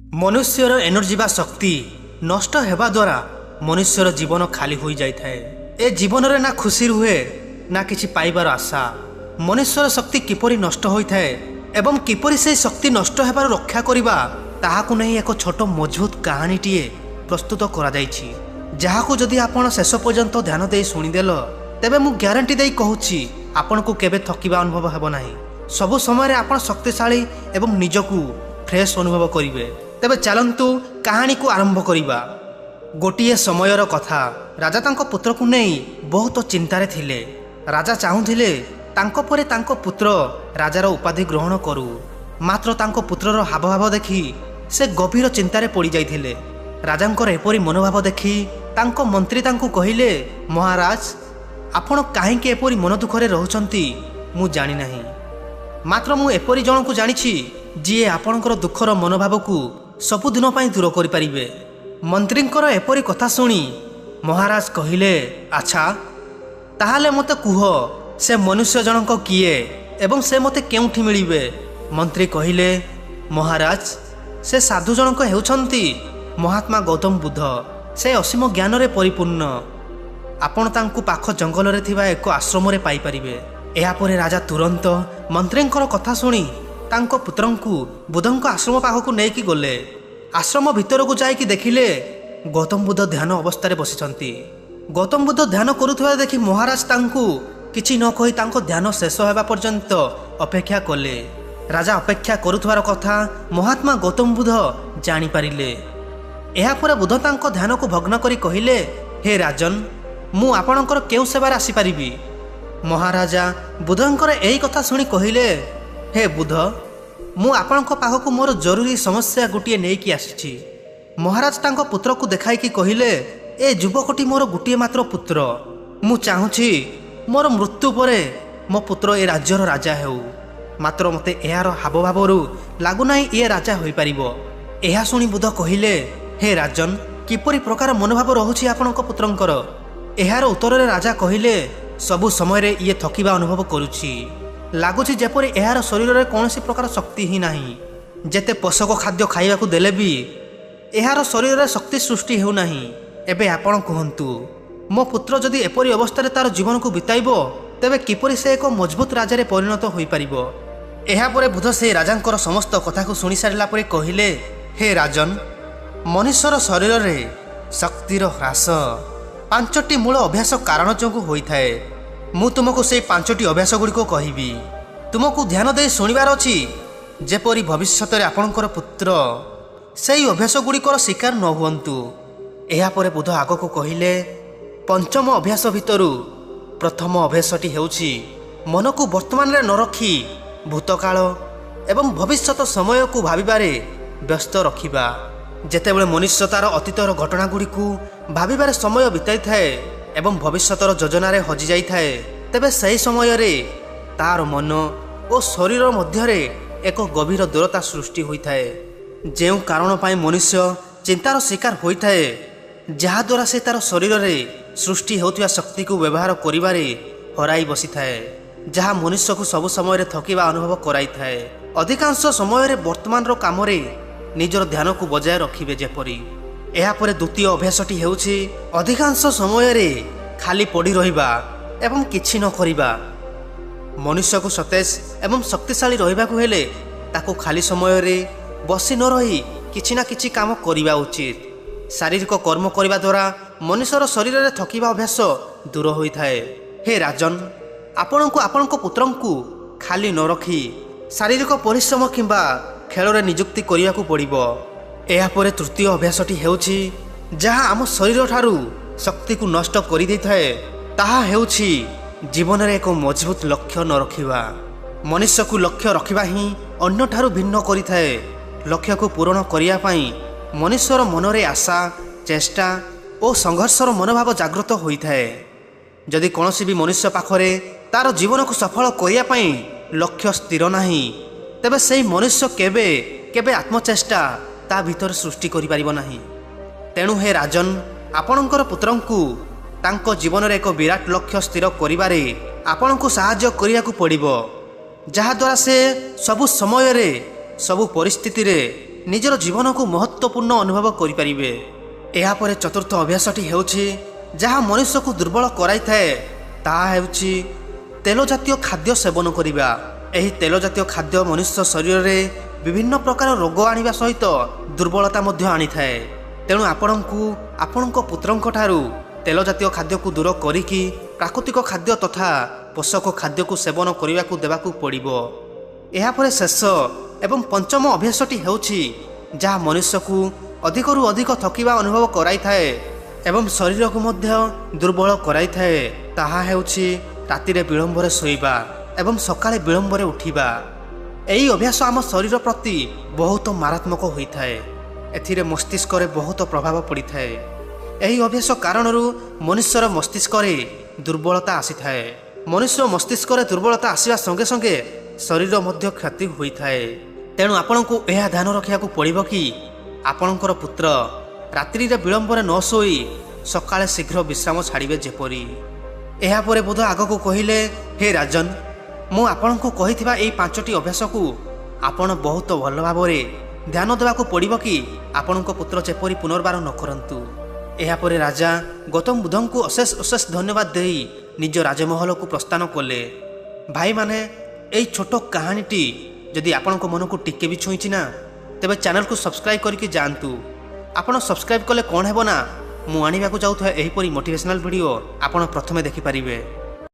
मनुष्यर energy बा शक्ति नष्ट हेबा द्वारा मनुष्यर जीवन खाली हो जाए। ए जीवन रे ना खुशी रुहे ना किछि पाइबार आशा। मनुष्यर शक्ति किपरि नष्ट होइथाए एवं किपरि से शक्ति नष्ट हेबार रक्षा करिबा ताहाकु नहीं एक छोट मजबूत कहानीटीए प्रस्तुत करा जाइछि, जहाकु जदि आपण शेष पर्यंत ध्यान दे शुणिदेल तेबे मु ग्यारंटी दे कहूछि आपण को केबे थकिबा अनुभव हेबो नाही। सबु समय आपण शक्तिशाली एवं निजकु फ्रेश अनुभव करिवे। तेबे चलंतु कहानी को आरंभ करिबा। गोटिए समयर कथा, राजा तांको पुत्र को नहीं बहुत चिंतारे थिले। राजा चाहुथिले तांको परे तांको पुत्र राजार उपाधि ग्रहण करू, मात्र तांको पुत्रर हावभाव देखि से गभीर चिंतारे पड़ी जाइथिले। राजांकर एपरी मनोभाव देखि तांको मंत्री तांको कहिले, महाराज आपण काहेकि एपरी मन दुखरे रहउचंती मु जानि नाही, मात्र मु एपरी जन को जानिछि जी आपणकर दुखर मनोभाव को सबुदिन पाई दूर करि परिबे। मंत्रींकर एपरी कथा सुनी महाराज कहिले, अच्छा ताहाले मते कुह से मनुष्य जनक किए एवं से मते केउठी मिलिबे। मंत्री कहिले, महाराज से साधु जनक हेउछंती महात्मा गौतम बुद्ध। से असीम ज्ञान रे परिपूर्ण। आपण तांकु पाख जंगल रे थिबा एक आश्रम रे पाई परिबे। एहा परे राजा तुरंत मंत्रींकर कथा सुनी तांको पुत्रंकु बुद्धंक आश्रम पाखकु नेकी गले। आश्रम भितर को जाइकी देखिले गौतम बुद्ध ध्यान अवस्था बसिछंती। गौतम बुद्ध ध्यान करुथुवा देखि महाराज तांकु किछि न कहि तांको ध्यान शेष हेबा पर्यंत अपेक्षा कले। राजा अपेक्षा करुथुवार कथा महात्मा गौतम बुद्ध जानि पारिले। एहा परे बुद्ध तांको ध्यान को भग्न करी कहिले, हे राजन मु आपणकर केउ सेवार आसी पारिबी। महाराजा बुद्धंकर एही कथा सुनी कहिले, हे बुद्ध मु आपणक पाखकु मोर जरूरी समस्या गोटिए नेकी आसीछि। महाराज तांको पुत्र को देखाई कि कहिले, ए युवकटी मोर गोटिए मात्र पुत्र। मु चाहुछि मोर मृत्यु परे मो पुत्र ए राज्यर राजा हेउ, मात्र मते एहार हावभावरु लागुनाई ए राजा होई परिबो। एहा सुनी बुद्ध कहिले, हे राजन किपरि प्रकार मनोभाव रहुछि आपणक पुत्रंकर। एहार उत्तर रे राजा कहिले, सबु समय रे ये थकिबा अनुभव करुछि। लागुछि जेपरि एहार शरीर रे कोनोसी प्रकार शक्ति ही नाही। जेते पोषक खाद्य खाइबाकु देले भी एहार शरीर रे शक्ति सृष्टि हेउ नाही। एबे आपण कहंतु मो पुत्र जदि एपरि अवस्था रे तार जीवन को बिताइबो तेबे किपरि से एक मजबूत राजा रे परिणत होई परिबो। एहा परे बुद्ध से राजांकर समस्त कथा को सुनि सारिला परे कहिले, हे राजन मनुष्यर शरीर रे शक्तिर ह्रास पांचटी मूल अभ्यास कारण जोगु होइथाए। मु तुमको से पांचटी अभ्यास गुड़ी को कहबी। तुमको ध्यान दे शुणिबार अछि जेपरि भविष्यत रे आपणकर पुत्र सेई अभ्यास गुड़िकर शिकार न हुअन्तु। एहा परे बुद्ध आग को कहिले, पंचम अभ्यास भितरु प्रथम अभ्यासटी हेउछि मन को वर्तमान रे न रखी भूतकाल एवं भविष्यत समय को भाबिबारे व्यस्त रखिबा। जेतेबेले मनुष्य तार अतीतर घटना गुड़ी को भाबिबारे समय बिताई थाए एवं भविष्यतर योजना रे हजि जाई थाए, तेबे सही समय रे तार मन और शरीर मध्य रे एक गभीर दूरता सृष्टि होई थाए। जेउ कारण पाई मनुष्य चिंतार शिकार होई थाए, जहा द्वारा से तार शरीर रे सृष्टि होतिया शक्ति को व्यवहार करिबारे हराई बसी थाए, जहा मनुष्य को सब समय रे थकिबा अनुभव कराई थाए। अधिकांश समय रे वर्तमान रो काम रे निजर ध्यान को बजाय रखिबे जेपरि। एहा परे द्वितीय अभ्यासटी हेउछि अधिकांश समय रे खाली पड़ी रहिबा एवं किछि न करिबा। मनुष्य को सतेज एवं शक्तिशाली रहिबाकु हेले ताको खाली समय रे बसी न रही किछि ना किछि काम करिबा उचित। शारीरिक कर्म करिबा द्वारा मनुष्यर शरीर रे थकिबा अभ्यास दूर होई थाए। हे राजन आपणको आपणको पुत्रंकु खाली न रखी शारीरिक परिश्रम किंबा खेल रे नियुक्ति करियाकु पड़िबो। एहा परे तृतीय अभ्यासटी हेउछि जहा आम शरीर ठारू शक्ति को नष्ट करि दै थाए, ताहा हेउछि जीवन रे एक मजबूत लक्ष्य न रखिबा। मनुष्य को लक्ष्य रखिबा ही अन्य ठारू भिन्न करि थाए। लक्ष्य को पूर्ण करिया पई मनुष्यर मन रे आशा चेष्टा और संघर्षर मनोभाव जागृत होई थाए। जदि कोनोसी भी मनुष्य पाखरे तार जीवन को सफल करिया पई लक्ष्य स्थिर नाही, तेबे सेही मनुष्य केबे केबे आत्मचेष्टा ता भीतर सृष्टि करि परिबो नाही। तेणु हे राजन आपणकर पुत्रंकु तांको जीवन रे एक विराट लक्ष्य स्थिर करिबारे आपणको सहाय्य करियाकु पड़िबो, जहा द्वारा से सबु समय रे सबु परिस्थिति रे ନିଜର ଜୀବନକୁ ମହତ୍ତ୍ୱପୂର୍ଣ୍ଣ ଅନୁଭବ କରିପାରିବେ। ଏହାପରେ ଚତୁର୍ଥ ଅଭ୍ୟାସଟି ହେଉଛି ଯାହା ମନୁଷ୍ୟକୁ ଦୁର୍ବଳ କରାଇଥାଏ, ତାହା ହେଉଛି ତେଲ ଜାତୀୟ ଖାଦ୍ୟ ସେବନ କରିବା। ଏହି ତେଲ ଜାତୀୟ ଖାଦ୍ୟ ମନୁଷ୍ୟ ଶରୀରରେ ବିଭିନ୍ନ ପ୍ରକାର ରୋଗ ଆଣିବା ସହିତ ଦୁର୍ବଳତା ମଧ୍ୟ ଆଣିଥାଏ। ତେଣୁ ଆପଣଙ୍କୁ ଆପଣଙ୍କ ପୁତ୍ରଙ୍କ ଠାରୁ ତେଲ ଜାତୀୟ ଖାଦ୍ୟକୁ ଦୂର କରିକି ପ୍ରାକୃତିକ ଖାଦ୍ୟ ତଥା ପୋଷକ ଖାଦ୍ୟକୁ ସେବନ କରିବାକୁ ଦେବାକୁ ପଡ଼ିବ। ଏହାପରେ ଶେଷ ଏବଂ ପଞ୍ଚମ ଅଭ୍ୟାସଟି ହେଉଛି ଯାହା ମନୁଷ୍ୟକୁ ଅଧିକରୁ ଅଧିକ ଥକିବା ଅନୁଭବ କରାଇଥାଏ ଏବଂ ଶରୀରକୁ ମଧ୍ୟ ଦୁର୍ବଳ କରାଇଥାଏ, ତାହା ହେଉଛି ରାତିରେ ବିଳମ୍ବରେ ଶୋଇବା ଏବଂ ସକାଳେ ବିଳମ୍ବରେ ଉଠିବା। ଏହି ଅଭ୍ୟାସ ଆମ ଶରୀର ପ୍ରତି ବହୁତ ମାରାତ୍ମକ ହୋଇଥାଏ। ଏଥିରେ ମସ୍ତିଷ୍କରେ ବହୁତ ପ୍ରଭାବ ପଡ଼ିଥାଏ। ଏହି ଅଭ୍ୟାସ କାରଣରୁ ମନୁଷ୍ୟର ମସ୍ତିଷ୍କରେ ଦୁର୍ବଳତା ଆସିଥାଏ। ମନୁଷ୍ୟ ମସ୍ତିଷ୍କରେ ଦୁର୍ବଳତା ଆସିବା ସଙ୍ଗେ ସଙ୍ଗେ ଶରୀର ମଧ୍ୟ କ୍ଷତି ହୋଇଥାଏ। ତେଣୁ ଆପଣଙ୍କୁ ଏହା ଧ୍ୟାନ ରଖିବାକୁ ପଡ଼ିବ କି ଆପଣଙ୍କର ପୁତ୍ର ରାତ୍ରିରେ ବିଳମ୍ବରେ ନ ଶୋଇ ସକାଳେ ଶୀଘ୍ର ବିଶ୍ରାମ ଛାଡ଼ିବେ ଯେପରି। ଏହାପରେ ବୁଧ ଆଗକୁ କହିଲେ, ହେ ରାଜନ, ମୁଁ ଆପଣଙ୍କୁ କହିଥିବା ଏହି 5ଟି ଅଭ୍ୟାସକୁ ଆପଣ ବହୁତ ଭଲ ଭାବରେ ଧ୍ୟାନ ଦେବାକୁ ପଡ଼ିବ କି ଆପଣଙ୍କ ପୁତ୍ର ଯେପରି ପୁନର୍ବାର ନ କରନ୍ତୁ। ଏହାପରେ ରାଜା ଗୌତମ ବୁଦ୍ଧଙ୍କୁ ଅଶେଷ ଅଶେଷ ଧନ୍ୟବାଦ ଦେଇ ନିଜ ରାଜମହଲକୁ ପ୍ରସ୍ଥାନ କଲେ। ଭାଇମାନେ, ଏହି ଛୋଟ କାହାଣୀଟି ଯଦି ଆପଣଙ୍କ ମନକୁ ଟିକେ ବି ଛୁଇଁଛି ନା, ତେବେ ଚ୍ୟାନେଲକୁ ସବସ୍କ୍ରାଇବ୍ କରିକି ଯାଆନ୍ତୁ। ଆପଣ ସବସ୍କ୍ରାଇବ୍ କଲେ କ'ଣ ହେବ ନା, ମୁଁ ଆଣିବାକୁ ଯାଉଥିବା ଏହିପରି ମୋଟିଭେସନାଲ୍ ଭିଡ଼ିଓ ଆପଣ ପ୍ରଥମେ ଦେଖିପାରିବେ।